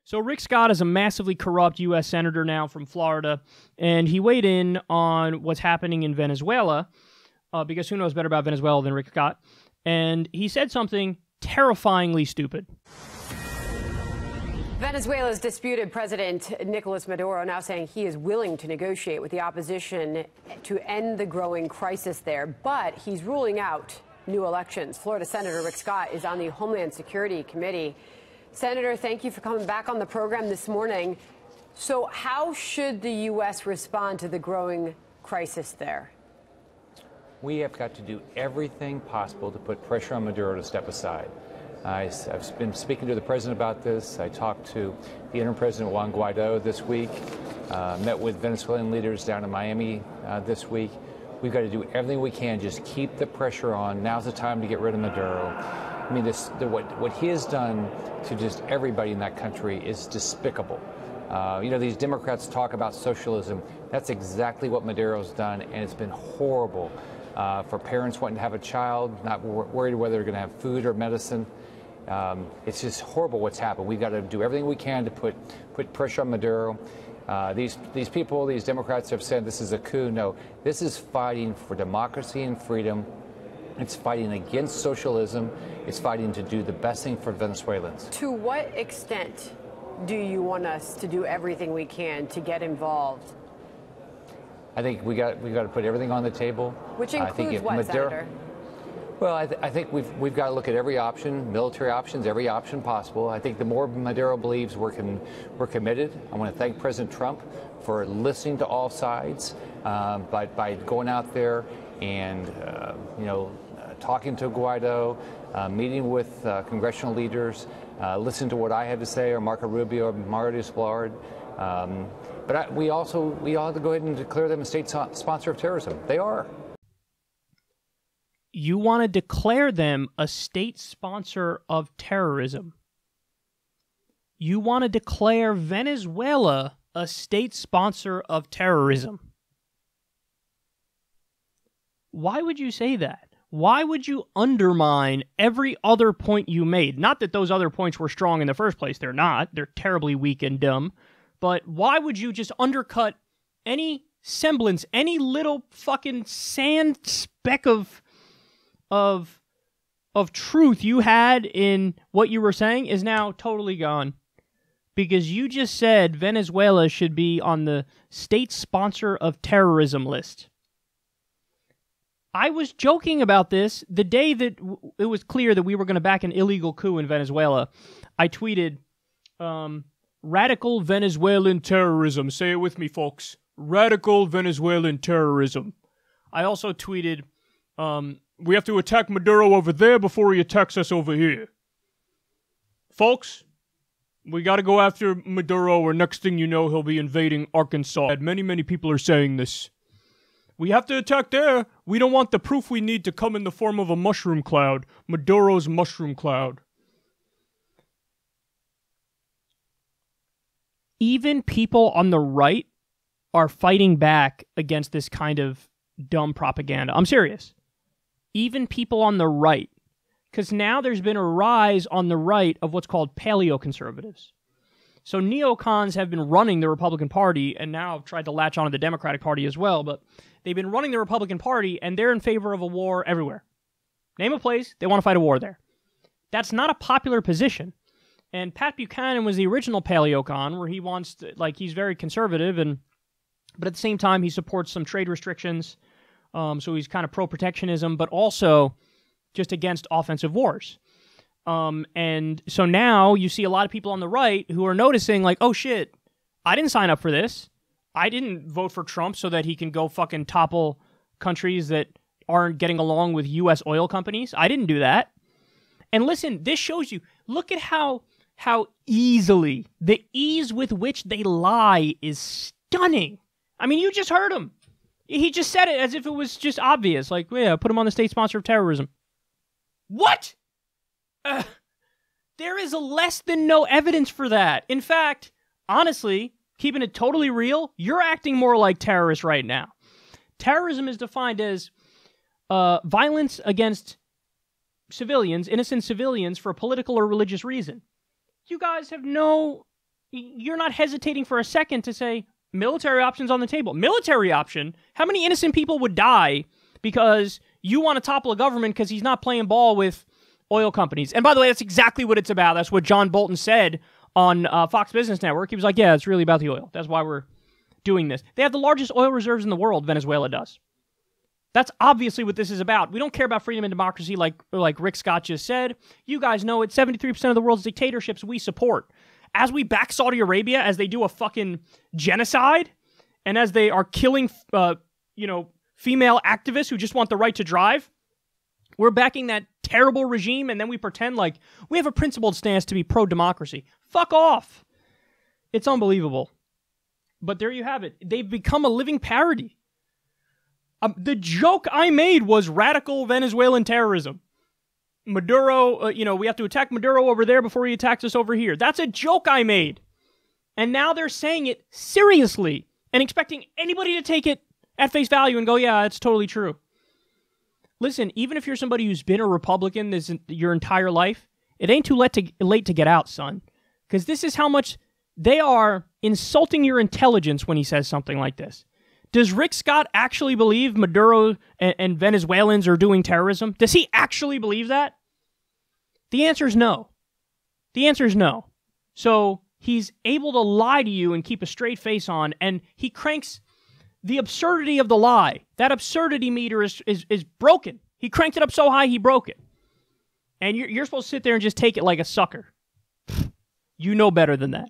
So Rick Scott is a massively corrupt U.S. senator now from Florida, and he weighed in on what's happening in Venezuela, because who knows better about Venezuela than Rick Scott, and he said something terrifyingly stupid. Venezuela's disputed President Nicolas Maduro now saying he is willing to negotiate with the opposition to end the growing crisis there, but he's ruling out new elections. Florida Senator Rick Scott is on the Homeland Security Committee. Senator, thank you for coming back on the program this morning. So how should the U.S. respond to the growing crisis there? We have got to do everything possible to put pressure on Maduro to step aside. I've been speaking to the president about this. I talked to the interim president, Juan Guaido, this week, met with Venezuelan leaders down in Miami this week. We've got to do everything we can, just keep the pressure on. Now's the time to get rid of Maduro. I mean, what he has done to just everybody in that country is despicable. You know, these Democrats talk about socialism. That's exactly what Maduro's done, and it's been horrible for parents wanting to have a child, not worried whether they're going to have food or medicine. It's just horrible what's happened. We've got to do everything we can to put pressure on Maduro. These people, these Democrats have said this is a coup. No, this is fighting for democracy and freedom. It's fighting against socialism. It's fighting to do the best thing for Venezuelans. To what extent do you want us to do everything we can to get involved? I think we got to put everything on the table. Which includes what, Senator? Well, I think we've got to look at every option, military options, every option possible. I think the more Maduro believes we're committed. I want to thank President Trump for listening to all sides, by going out there and talking to Guaido, meeting with congressional leaders, listening to what I had to say, or Marco Rubio, or Mario Splard. But we all have to go ahead and declare them a state sponsor of terrorism. They are. You want to declare them a state sponsor of terrorism. You want to declare Venezuela a state sponsor of terrorism. Why would you say that? Why would you undermine every other point you made? Not that those other points were strong in the first place. They're not. They're terribly weak and dumb. But why would you just undercut any semblance, any little fucking sand speck of truth you had in what you were saying is now totally gone? Because you just said Venezuela should be on the state sponsor of terrorism list. I was joking about this the day that it was clear that we were going to back an illegal coup in Venezuela. I tweeted, radical Venezuelan terrorism. Say it with me, folks. Radical Venezuelan terrorism. I also tweeted, we have to attack Maduro over there before he attacks us over here. Folks, we got to go after Maduro, or next thing you know, he'll be invading Arkansas. Many people are saying this. We have to attack there. We don't want the proof we need to come in the form of a mushroom cloud. Maduro's mushroom cloud. Even people on the right are fighting back against this kind of dumb propaganda. I'm serious. Even people on the right. Because now there's been a rise on the right of what's called paleoconservatives. So neocons have been running the Republican Party and now have tried to latch onto the Democratic Party as well, but they've been running the Republican Party and they're in favor of a war everywhere. Name a place, they want to fight a war there. That's not a popular position. And Pat Buchanan was the original paleocon, where he wants to, he's very conservative, but at the same time he supports some trade restrictions, so he's kind of pro-protectionism, but also just against offensive wars. And so now you see a lot of people on the right who are noticing, oh shit, I didn't sign up for this. I didn't vote for Trump so that he can go fucking topple countries that aren't getting along with U.S. oil companies. I didn't do that. And listen, this shows you, look at how easily, the ease with which they lie is stunning. I mean, you just heard him. He just said it as if it was just obvious. Yeah, put him on the state sponsor of terrorism. What? There is less than no evidence for that. In fact, honestly, keeping it totally real, you're acting more like terrorists right now. Terrorism is defined as violence against civilians, innocent civilians, for a political or religious reason. You guys have no you're not hesitating for a second to say military options on the table. Military option? How many innocent people would die because you want to topple a government because he's not playing ball with oil companies? And by the way, that's exactly what it's about. That's what John Bolton said on Fox Business Network. He was like, yeah, it's really about the oil. That's why we're doing this. They have the largest oil reserves in the world, Venezuela does. That's obviously what this is about. We don't care about freedom and democracy like Rick Scott just said. You guys know it. 73% of the world's dictatorships we support. As we back Saudi Arabia, as they do a fucking genocide, and as they are killing, female activists who just want the right to drive, we're backing that terrible regime, and then we pretend like we have a principled stance to be pro-democracy. Fuck off. It's unbelievable. But there you have it. They've become a living parody. The joke I made was radical Venezuelan terrorism. Maduro, we have to attack Maduro over there before he attacks us over here. That's a joke I made. And now they're saying it seriously and expecting anybody to take it at face value and go, yeah, it's totally true. Listen, even if you're somebody who's been a Republican your entire life, it ain't too late to get out, son. Because this is how much they are insulting your intelligence when he says something like this. Does Rick Scott actually believe Maduro and Venezuelans are doing terrorism? Does he actually believe that? The answer is no. The answer is no. So he's able to lie to you and keep a straight face on, and he cranks the absurdity of the lie. That absurdity meter is broken. He cranked it up so high he broke it. And you're supposed to sit there and just take it like a sucker. You know better than that.